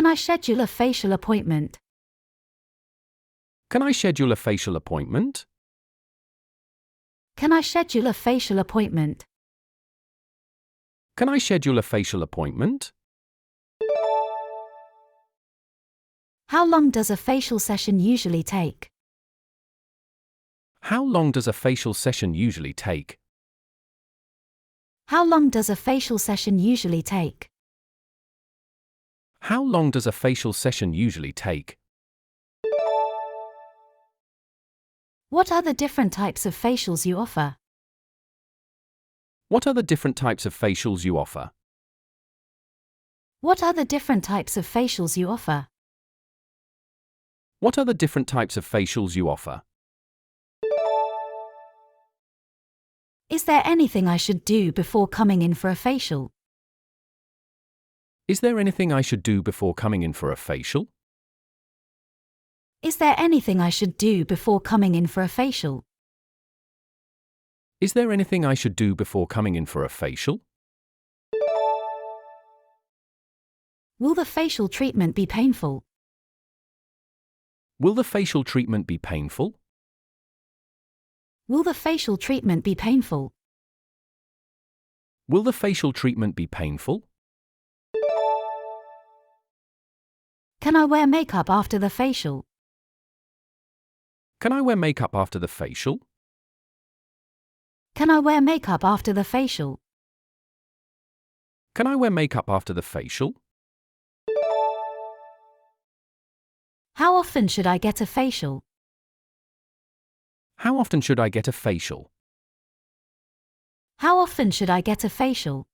Can I schedule a facial appointment? Can I schedule a facial appointment? Can I schedule a facial appointment? Can I schedule a facial appointment? How long does a facial session usually take? How long does a facial session usually take? How long does a facial session usually take? How long does a facial session usually take? What are the different types of facials you offer? What are the different types of facials you offer? What are the different types of facials you offer? What are the different types of facials you offer? Is there anything I should do before coming in for a facial? Is there anything I should do before coming in for a facial? Is there anything I should do before coming in for a facial? Is there anything I should do before coming in for a facial? Will the facial treatment be painful? Will the facial treatment be painful? Will the facial treatment be painful? Will the facial treatment be painful? Can I wear makeup after the facial? Can I wear makeup after the facial? Can I wear makeup after the facial? Can I wear makeup after the facial? How often should I get a facial? How often should I get a facial? How often should I get a facial?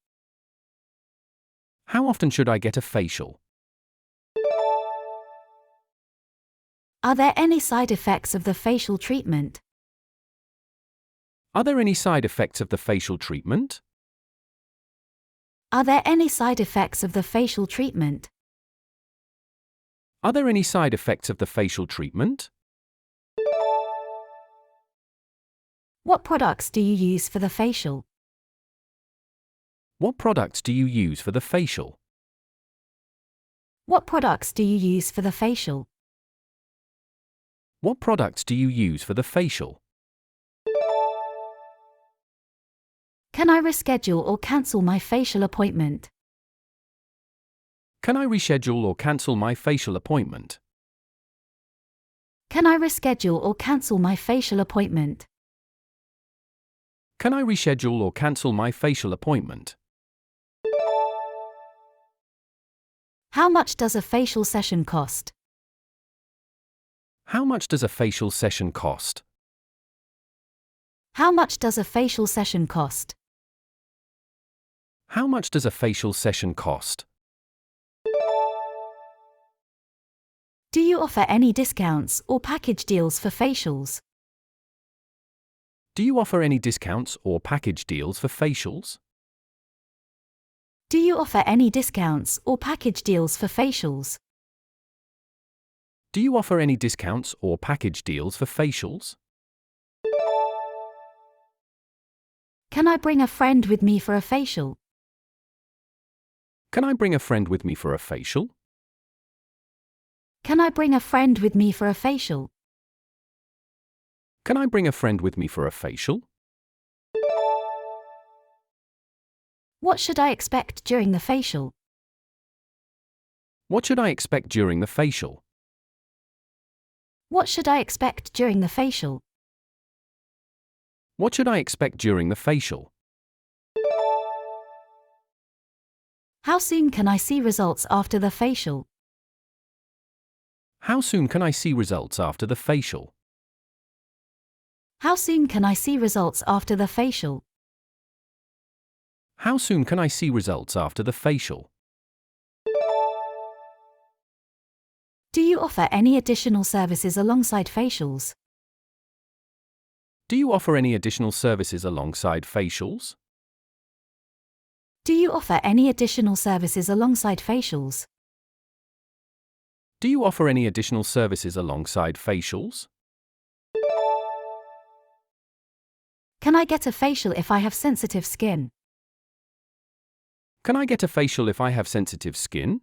How often should I get a facial? Are there any side effects of the facial treatment? Are there any side effects of the facial treatment? Are there any side effects of the facial treatment? Are there any side effects of the facial treatment? What products do you use for the facial? What products do you use for the facial? What products do you use for the facial? What products do you use for the facial? Can I reschedule or cancel my facial appointment? Can I reschedule or cancel my facial appointment? Can I reschedule or cancel my facial appointment? Can I reschedule or cancel my facial appointment? How much does a facial session cost? How much does a facial session cost? How much does a facial session cost? How much does a facial session cost? Do you offer any discounts or package deals for facials? Do you offer any discounts or package deals for facials? Do you offer any discounts or package deals for facials? Do you offer any discounts or package deals for facials? Can I bring a friend with me for a facial? Can I bring a friend with me for a facial? Can I bring a friend with me for a facial? Can I bring a friend with me for a facial? What should I expect during the facial? What should I expect during the facial? What should I expect during the facial? What should I expect during the facial? How soon can I see results after the facial? How soon can I see results after the facial? How soon can I see results after the facial? How soon can I see results after the facial? Do you offer any additional services alongside facials? Do you offer any additional services alongside facials? Do you offer any additional services alongside facials? Do you offer any additional services alongside facials? Can I get a facial if I have sensitive skin? Can I get a facial if I have sensitive skin?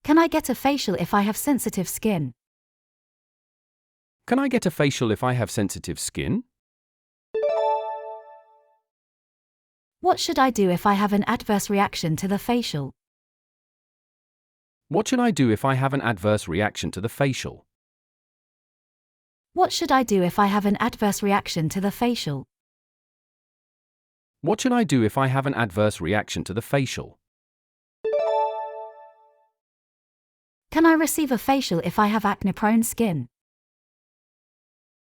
Can I get a facial if I have sensitive skin? Can I get a facial if I have sensitive skin? What should I do if I have an adverse reaction to the facial? What should I do if I have an adverse reaction to the facial? What should I do if I have an adverse reaction to the facial? What should I do if I have an adverse reaction to the facial? Can I receive a facial if I have acne-prone skin?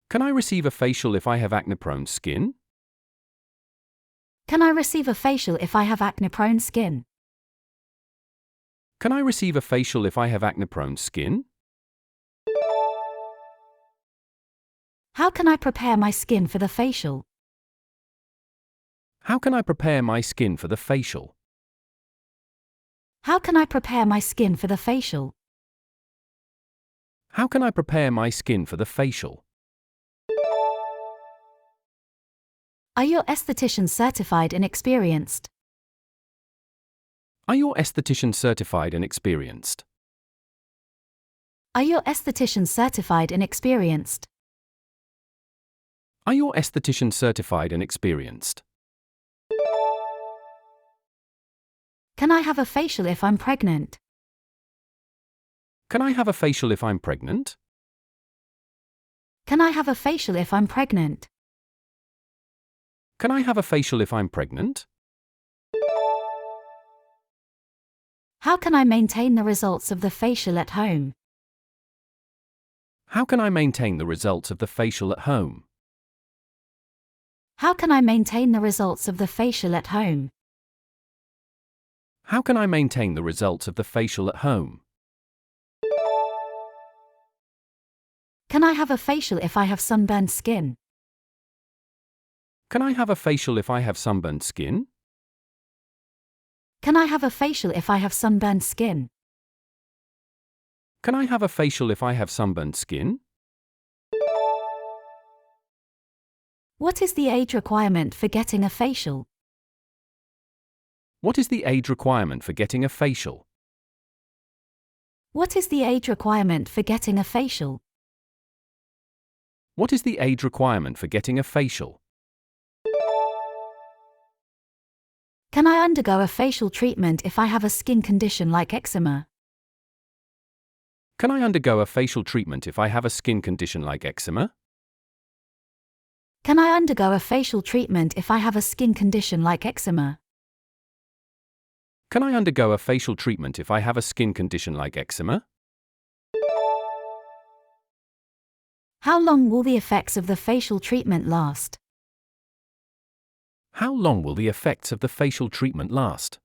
Can I receive a facial if I have acne-prone skin? Can I receive a facial if I have acne-prone skin? Can I receive a facial if I have acne-prone skin? How can I prepare my skin for the facial? How can I prepare my skin for the facial? How can I prepare my skin for the facial? How can I prepare my skin for the facial? Are your estheticians certified and experienced? Are your estheticians certified and experienced? Are your estheticians certified and experienced? Are your estheticians certified and experienced? Can I have a facial if I'm pregnant? Can I have a facial if I'm pregnant? Can I have a facial if I'm pregnant? Can I have a facial if I'm pregnant? How can I maintain the results of the facial at home? How can I maintain the results of the facial at home? How can I maintain the results of the facial at home? How can I maintain the results of the facial at home? Can I have a facial if I have sunburned skin? Can I have a facial if I have sunburned skin? Can I have a facial if I have sunburned skin? Can I have a facial if I have sunburned skin? What is the age requirement for getting a facial? What is the age requirement for getting a facial? What is the age requirement for getting a facial? What is the age requirement for getting a facial? Can I undergo a facial treatment if I have a skin condition like eczema? Can I undergo a facial treatment if I have a skin condition like eczema? Can I undergo a facial treatment if I have a skin condition like eczema? Can I undergo a facial treatment if I have a skin condition like eczema? How long will the effects of the facial treatment last? How long will the effects of the facial treatment last?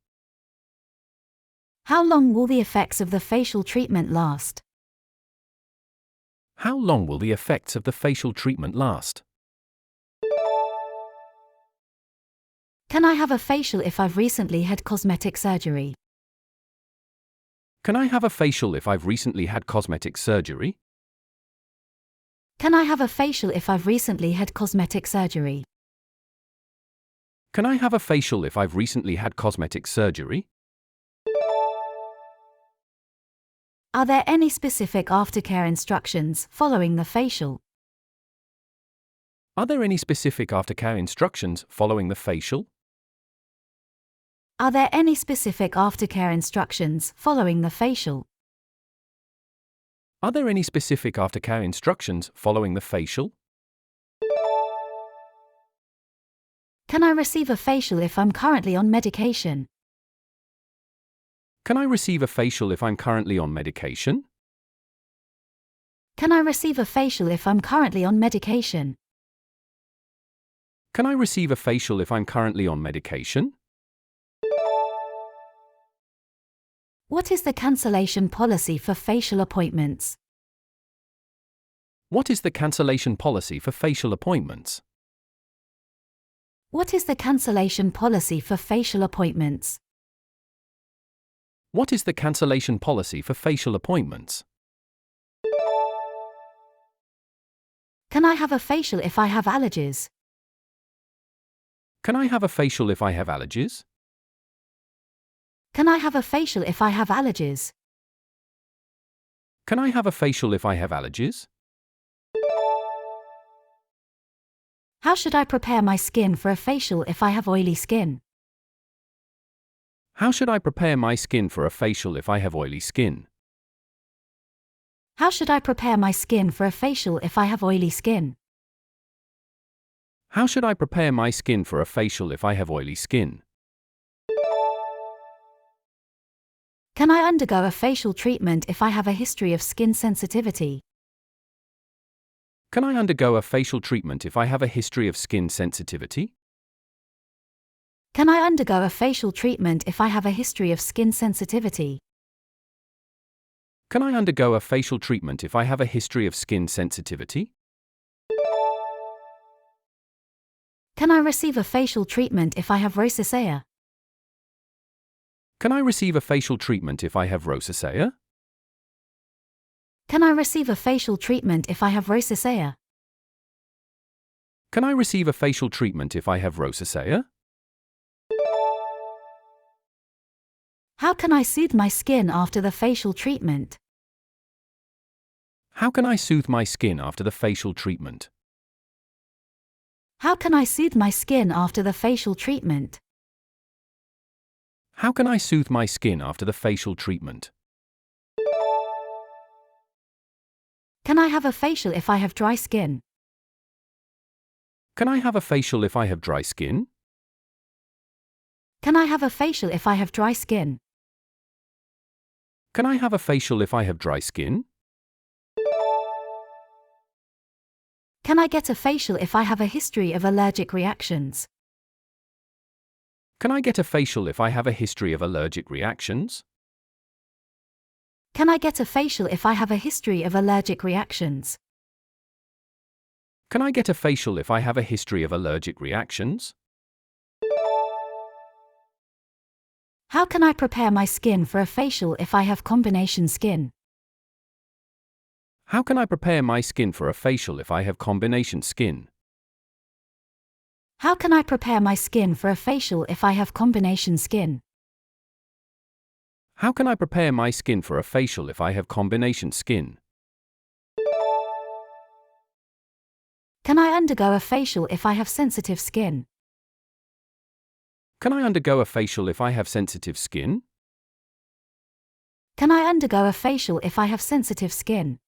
How long will the effects of the facial treatment last? How long will the effects of the facial treatment last? Can I have a facial if I've recently had cosmetic surgery? Can I have a facial if I've recently had cosmetic surgery? Can I have a facial if I've recently had cosmetic surgery? Can I have a facial if I've recently had cosmetic surgery? Are there any specific aftercare instructions following the facial? Are there any specific aftercare instructions following the facial? Are there any specific aftercare instructions following the facial? Are there any specific aftercare instructions following the facial? Can I receive a facial if I'm currently on medication? Can I receive a facial if I'm currently on medication? Can I receive a facial if I'm currently on medication? Can I receive a facial if I'm currently on medication? What is the cancellation policy for facial appointments? What is the cancellation policy for facial appointments? What is the cancellation policy for facial appointments? What is the cancellation policy for facial appointments? Can I have a facial if I have allergies? Can I have a facial if I have allergies? Can I have a facial if I have allergies? Can I have a facial if I have allergies? How should I prepare my skin for a facial if I have oily skin? How should I prepare my skin for a facial if I have oily skin? How should I prepare my skin for a facial if I have oily skin? How should I prepare my skin for a facial if I have oily skin? Can I undergo a facial treatment if I have a history of skin sensitivity? Can I undergo a facial treatment if I have a history of skin sensitivity? Can I undergo a facial treatment if I have a history of skin sensitivity? Can I undergo a facial treatment if I have a history of skin sensitivity? Can I receive a facial treatment if I have rosacea? Can I receive a facial treatment if I have rosacea? Can I receive a facial treatment if I have rosacea? Can I receive a facial treatment if I have rosacea? How can I soothe my skin after the facial treatment? How can I soothe my skin after the facial treatment? How can I soothe my skin after the facial treatment? How can I soothe my skin after the facial treatment? Can I have a facial if I have dry skin? Can I have a facial if I have dry skin? Can I have a facial if I have dry skin? Can I have a facial if I have dry skin? Can I get a facial if I have a history of allergic reactions? Can I get a facial if I have a history of allergic reactions? Can I get a facial if I have a history of allergic reactions? Can I get a facial if I have a history of allergic reactions? How can I prepare my skin for a facial if I have combination skin? How can I prepare my skin for a facial if I have combination skin? How can I prepare my skin for a facial if I have combination skin? How can I prepare my skin for a facial if I have combination skin? Can I undergo a facial if I have sensitive skin? Can I undergo a facial if I have sensitive skin? Can I undergo a facial if I have sensitive skin?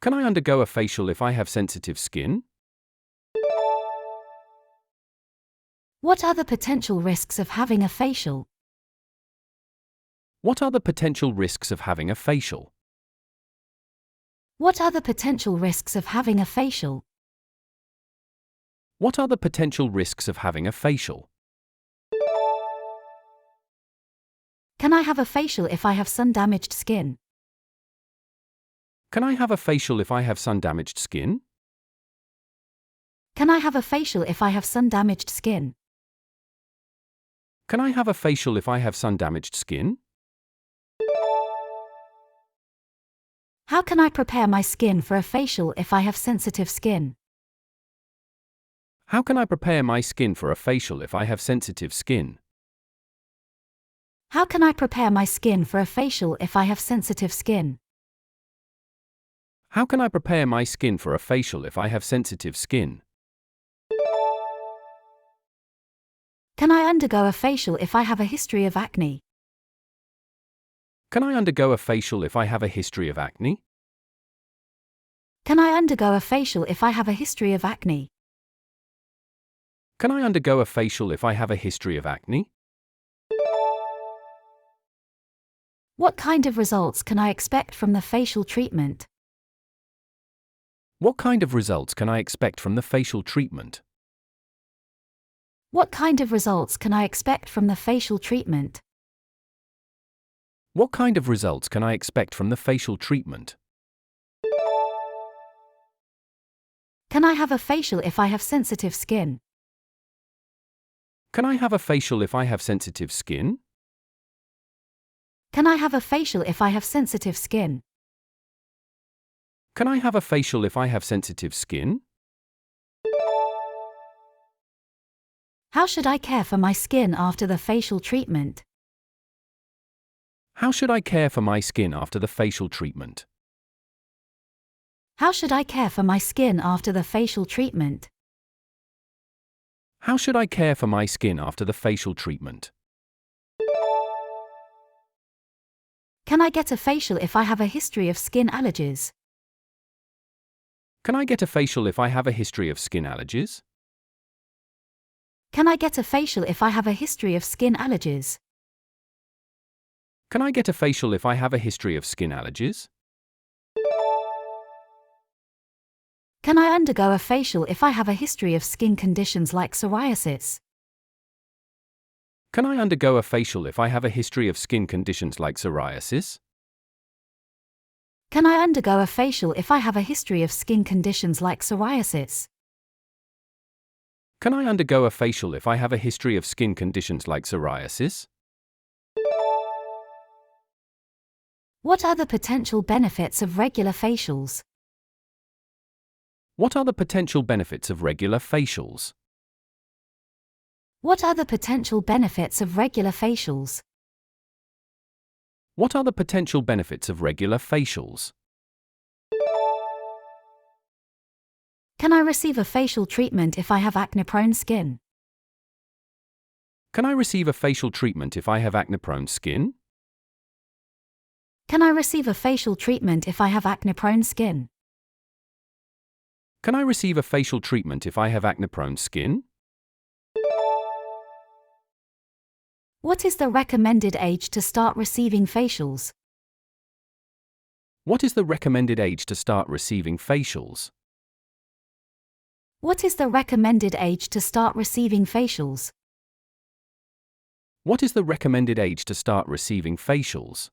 Can I undergo a facial if I have sensitive skin? What are the potential risks of having a facial? What are the potential risks of having a facial? What are the potential risks of having a facial? What are the potential risks of having a facial? Can I have a facial if I have sun-damaged skin? Can I have a facial if I have sun-damaged skin? Can I have a facial if I have sun-damaged skin? Can I have a facial if I have sun-damaged skin? How can I prepare my skin for a facial if I have sensitive skin? How can I prepare my skin for a facial if I have sensitive skin? How can I prepare my skin for a facial if I have sensitive skin? How can I prepare my skin for a facial if I have sensitive skin? Can I undergo a facial if I have a history of acne? Can I undergo a facial if I have a history of acne? Can I undergo a facial if I have a history of acne? Can I undergo a facial if I have a history of acne? What kind of results can I expect from the facial treatment? What kind of results can I expect from the facial treatment? What kind of results can I expect from the facial treatment? What kind of results can I expect from the facial treatment? Can I have a facial if I have sensitive skin? Can I have a facial if I have sensitive skin? Can I have a facial if I have sensitive skin? Can I have a facial if I have sensitive skin? How should I care for my skin after the facial treatment? How should I care for my skin after the facial treatment? How should I care for my skin after the facial treatment? How should I care for my skin after the facial treatment? Can I get a facial if I have a history of skin allergies? Can I get a facial if I have a history of skin allergies? Can I get a facial if I have a history of skin allergies? Can I get a facial if I have a history of skin allergies? Can I undergo a facial if I have a history of skin conditions like psoriasis? Can I undergo a facial if I have a history of skin conditions like psoriasis? Can I undergo a facial if I have a history of skin conditions like psoriasis? Can I undergo a facial if I have a history of skin conditions like psoriasis? What are the potential benefits of regular facials? What are the potential benefits of regular facials? What are the potential benefits of regular facials? What are the potential benefits of regular facials? Can I receive a facial treatment if I have acne-prone skin? Can I receive a facial treatment if I have acne-prone skin? Can I receive a facial treatment if I have acne-prone skin? Can I receive a facial treatment if I have acne-prone skin? What is the recommended age to start receiving facials? What is the recommended age to start receiving facials? What is the recommended age to start receiving facials? What is the recommended age to start receiving facials?